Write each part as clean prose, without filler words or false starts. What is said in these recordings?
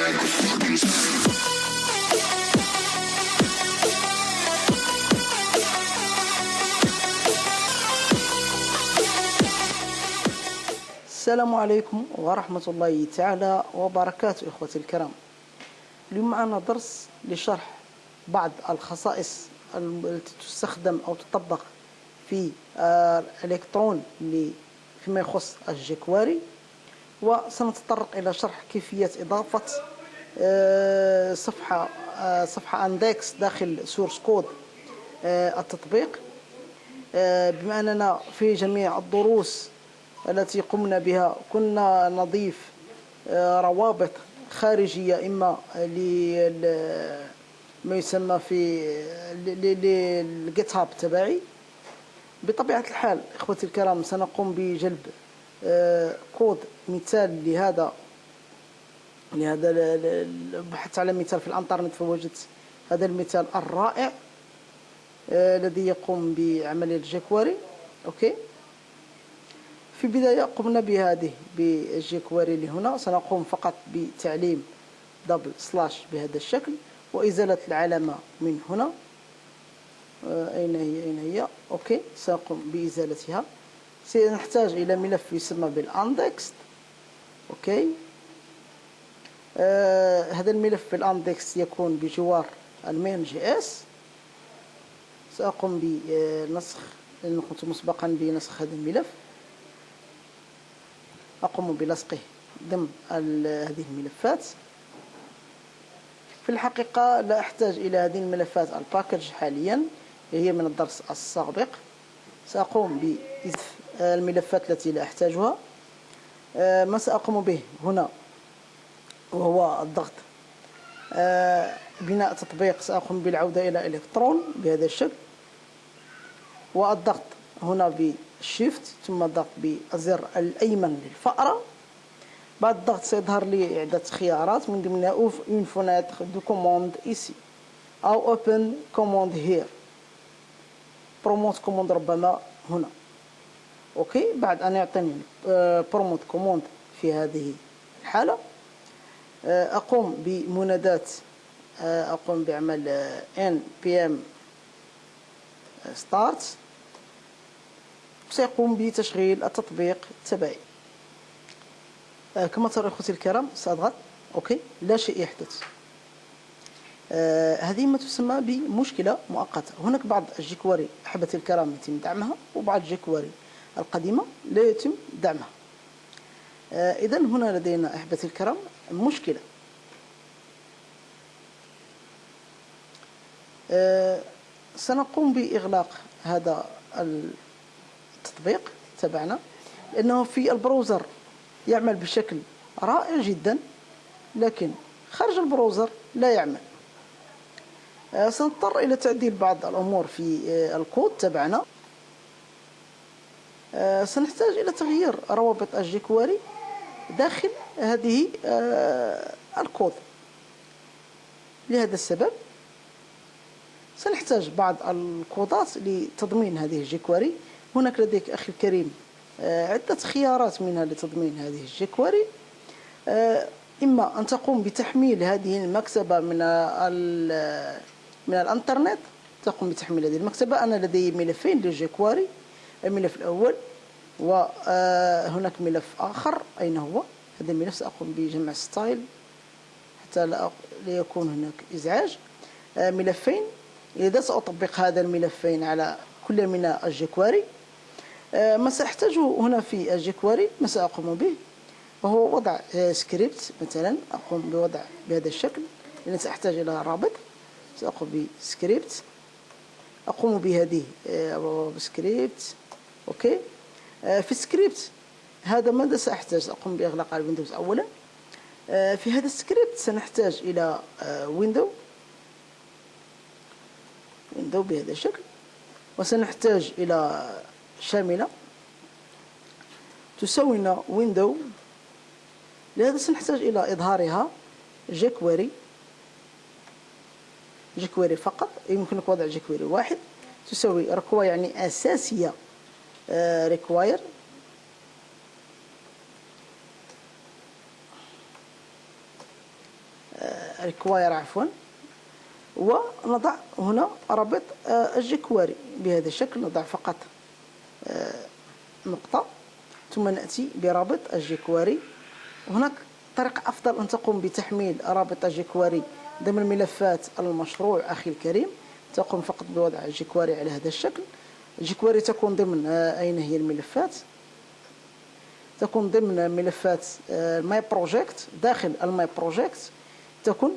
السلام عليكم ورحمة الله تعالى وبركاته. إخوتي الكرام، اليوم معنا درس لشرح بعض الخصائص التي تستخدم أو تطبق في الإلكترون فيما يخص الجيكواري، وسنتطرق إلى شرح كيفية إضافة صفحة اندكس داخل سورس كود التطبيق. بما أننا في جميع الدروس التي قمنا بها كنا نضيف روابط خارجية، إما ما يسمى في للجيت هاب تبعي. بطبيعة الحال إخوتي الكرام سنقوم بجلب كود مثال لهذا بحثت على مثال في الانترنت فوجدت هذا المثال الرائع الذي يقوم بعملية الجيكواري. أوكي، في البداية قمنا بالجيكواري اللي هنا. سنقوم فقط بتعليم دبل سلاش بهذا الشكل وإزالة العلامة من هنا. أين هي؟ أوكي، سنقوم بإزالتها. سنحتاج إلى ملف يسمى بالاندكس. أوكي، هذا الملف بالاندكس يكون بجوار المين جي اس. سأقوم بنسخ، لأنه كنت مسبقا بنسخ هذا الملف، أقوم بلصقه ضمن هذه الملفات. في الحقيقة لا أحتاج إلى هذه الملفات الباكج حاليا، هي من الدرس السابق. سأقوم بإذف الملفات التي لا أحتاجها. ما سأقوم به هنا وهو الضغط بناء تطبيق. سأقوم بالعودة إلى إلكترون بهذا الشكل، والضغط هنا بالشيفت، ثم الضغط بالزر الأيمن للفأرة. بعد الضغط سيظهر لي عدة خيارات، من ضمنها اوف اون فونيتر دو كوموند ايسي، او اوبن كوموند هير، بروموت كوموند ربما هنا. اوكي، بعد ان يعطيني بروموت كوموند في هذه الحالة اقوم بمنادات، اقوم بعمل npm start، سيقوم بتشغيل التطبيق تبعي. كما ترى اخوتي الكرام سأضغط اوكي، لا شيء يحدث. هذه ما تسمى بمشكلة مؤقتة. هناك بعض الجيكواري احبتي الكرام يتم دعمها، وبعض الجيكواري القديمة لا يتم دعمها. اذا هنا لدينا احبتي الكرام مشكلة. سنقوم بإغلاق هذا التطبيق تبعنا، لأنه في البراوزر يعمل بشكل رائع جدا، لكن خارج البراوزر لا يعمل. سنضطر إلى تعديل بعض الأمور في الكود تبعنا. سنحتاج إلى تغيير روابط الجيكواري داخل هذه الكود. لهذا السبب سنحتاج بعض الكودات لتضمين هذه الجيكواري. هناك لديك أخي الكريم عدة خيارات منها لتضمين هذه الجيكواري. إما أن تقوم بتحميل هذه المكتبة من الانترنت، تقوم بتحميل هذه المكتبة. أنا لدي ملفين للجيكواري، الملف الأول وهناك ملف آخر. أين هو هذا الملف؟ سأقوم بجمع ستايل حتى لا يكون هناك إزعاج. ملفين، إذا سأطبق هذا الملفين على كل من الجيكواري، ما سأحتاجه هنا في الجيكواري ما سأقوم به وهو وضع سكريبت. مثلا أقوم بوضع بهذا الشكل، لأن سأحتاج إلى رابط. سأقوم بسكريبت، أقوم بهذه بسكريبت. أوكي، في السكريبت هذا ماذا سأحتاج؟ أقوم بإغلاق الويندوز أولا. في هذا السكريبت سنحتاج إلى ويندو بهذا الشكل، وسنحتاج إلى شاملة تساوي لنا ويندو. لهذا سنحتاج إلى إظهارها جيكواري فقط. يمكنك وضع جيكواري واحد تساوي ركوة، يعني أساسية require. ريكواير عفوا، ونضع هنا رابط الجيكواري بهذا الشكل. نضع فقط نقطة ثم نأتي برابط الجيكواري. هناك طريقة أفضل أن تقوم بتحميل رابط الجيكواري ضمن ملفات المشروع أخي الكريم. تقوم فقط بوضع الجيكواري على هذا الشكل. الجيكواري تكون ضمن أين هي الملفات؟ تكون ضمن ملفات الماي بروجكت. داخل الماي بروجكت تكون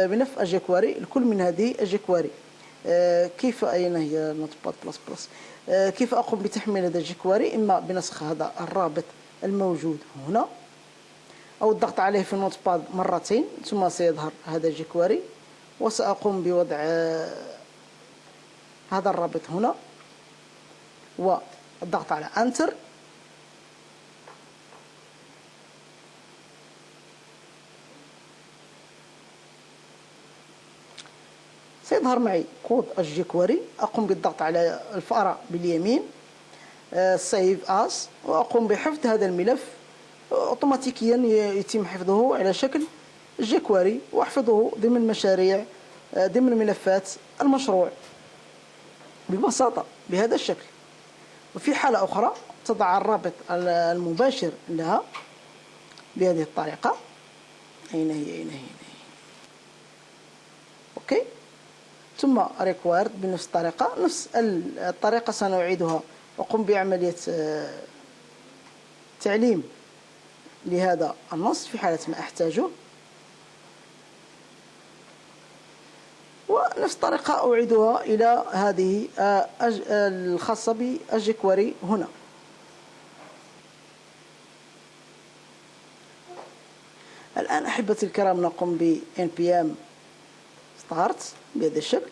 ملف الجيكواري. الكل من هذه الجيكواري. كيف أين هي نوتباد بلس بلس؟ كيف أقوم بتحميل هذا الجيكواري؟ إما بنسخ هذا الرابط الموجود هنا، أو الضغط عليه في النوتباد مرتين ثم سيظهر هذا الجيكواري. وسأقوم بوضع هذا الرابط هنا والضغط على انتر. سيظهر معي كود الجيكواري. أقوم بالضغط على الفأرة باليمين سيف اس، وأقوم بحفظ هذا الملف. أوتوماتيكيا يتم حفظه على شكل جيكواري، وأحفظه ضمن مشاريع ضمن ملفات المشروع ببساطة بهذا الشكل. وفي حالة أخرى تضع الرابط المباشر لها بهذه الطريقة. أين هي؟ أوكي. ثم required بنفس الطريقة. نفس الطريقة سنعيدها. أقوم بعملية تعليم لهذا النص في حالة ما أحتاجه، ونفس الطريقة أعيدها إلى هذه الخاصة بالجيكواري هنا. الآن أحبتي الكرام نقوم ب npm start بهذا الشكل،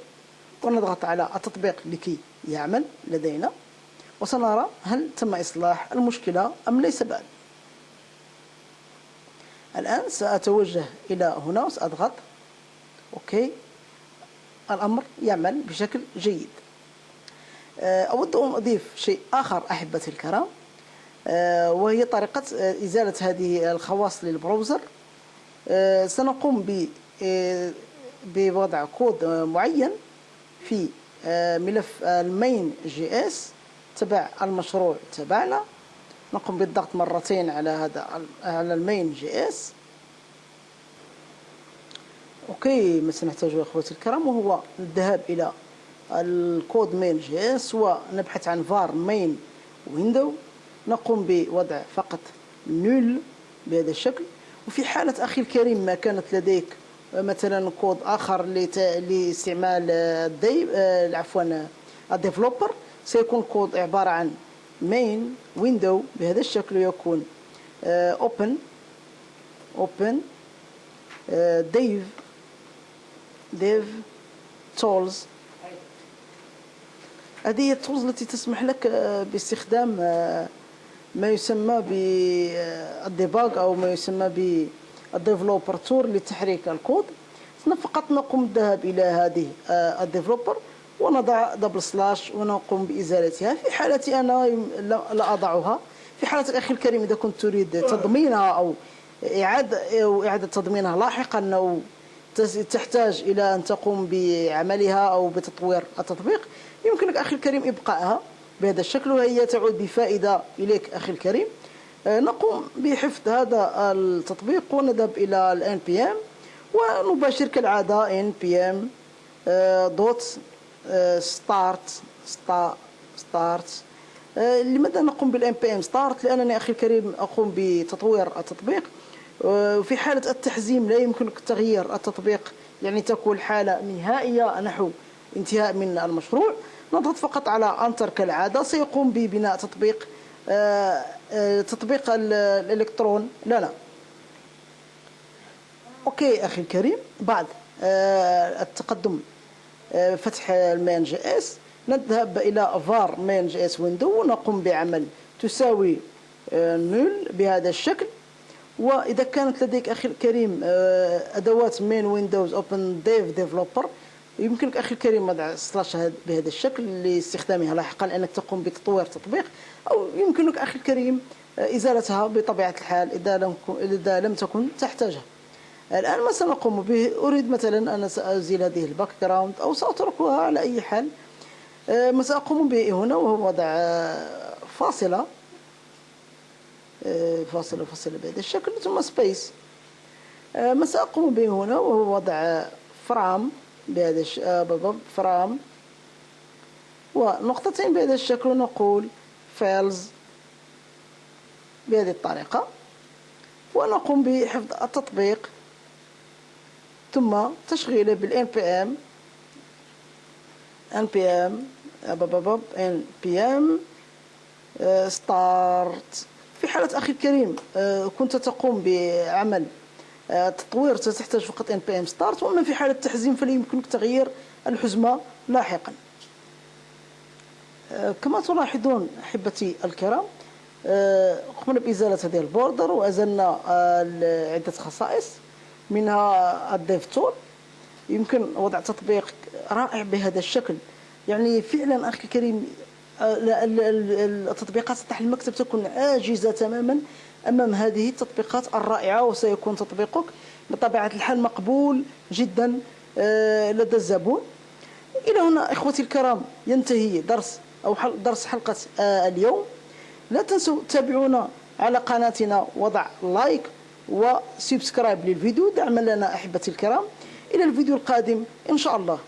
ونضغط على التطبيق لكي يعمل لدينا، وسنرى هل تم إصلاح المشكلة أم ليس بعد. الآن سأتوجه إلى هنا وسأضغط أوكي. الأمر يعمل بشكل جيد. أود أن أضيف شيء آخر أحبتي الكرام، وهي طريقة إزالة هذه الخواص للبراوزر. سنقوم بوضع كود معين في ملف المين جي اس تبع المشروع تبعنا. نقوم بالضغط مرتين على المين جي اس. اوكي. ما سنحتاجه اخوتي الكرام وهو الذهاب الى الكود مين جي اس ونبحث عن var main window. نقوم بوضع فقط نول بهذا الشكل. وفي حالة أخي الكريم ما كانت لديك مثلا كود آخر لاستعمال الديفلوبر، سيكون كود عبارة عن main window بهذا الشكل. يكون open dev tools. هذه هي التولز التي تسمح لك باستخدام ما يسمى بالديباج أو ما يسمى بالديفلوبر تور لتحريك الكود. فقط نقوم بالذهاب إلى هذه الديفلوبر ونضع دبل سلاش ونقوم بإزالتها. في حالتي أنا لا أضعها. في حالة أخي الكريم إذا كنت تريد تضمينها أو إعادة تضمينها لاحقا أو تحتاج إلى أن تقوم بعملها أو بتطوير التطبيق، يمكنك أخي الكريم إبقائها بهذا الشكل، وهي تعود بفائدة إليك أخي الكريم. نقوم بحفظ هذا التطبيق ونذهب إلى ال npm ونباشر كالعادة npm دوت start. لماذا نقوم بال npm start؟ لأنني أخي الكريم أقوم بتطوير التطبيق. في حالة التحزيم لا يمكنك تغيير التطبيق، يعني تكون حالة نهائية نحو انتهاء من المشروع. نضغط فقط على انتر كالعادة. سيقوم ببناء تطبيق الإلكترون. لا أوكي أخي الكريم. بعد التقدم فتح المين جي اس نذهب إلى var main جي اس window ونقوم بعمل تساوي نول بهذا الشكل. وإذا كانت لديك أخي الكريم أدوات main windows open dev developer، يمكنك أخي الكريم وضع سلاش بهذا الشكل لاستخدامها لاحقا لأنك تقوم بتطوير تطبيق، أو يمكنك أخي الكريم إزالتها بطبيعة الحال إذا لم تكن تحتاجها. الآن ما سنقوم به، أريد مثلا أن سأزيل هذه الباك جراوند أو سأتركها على أي حال. ما سأقوم به هنا وهو وضع فاصلة بهذا الشكل، ثم سبيس. ما سأقوم به هنا وهو وضع فرام بهذا فرام ونقطتين بهذا الشكل، ونقول فايلز بهذه الطريقة، ونقوم بحفظ التطبيق ثم تشغيله بال npm start. في حالة أخي الكريم كنت تقوم بعمل تطوير ستحتاج فقط npm start، وأما في حالة تحزيم فليمكنك تغيير الحزمة لاحقا. كما تلاحظون أحبتي الكرام، قمنا بإزالة هذه البوردر وأزلنا عدة خصائص، منها الديف تول. يمكن وضع تطبيق رائع بهذا الشكل، يعني فعلا أخي الكريم التطبيقات تحت المكتب تكون عاجزة تماما أمام هذه التطبيقات الرائعة، وسيكون تطبيقك بطبيعة الحال مقبول جدا لدى الزبون. إلى هنا إخوتي الكرام ينتهي درس حلقة اليوم. لا تنسوا تتابعونا على قناتنا، وضع لايك وسبسكرايب للفيديو دعما لنا أحبتي الكرام. إلى الفيديو القادم إن شاء الله.